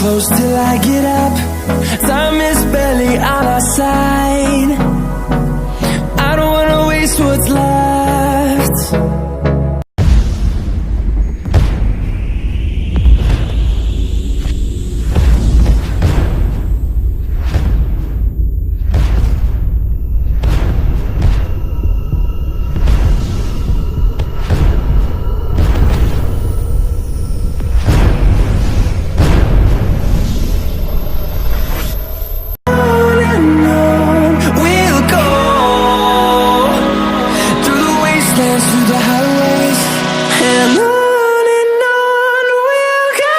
close till I get up. Time is barely on our side. I don't wanna waste what's left. Through the highways and on we'll go.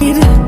Need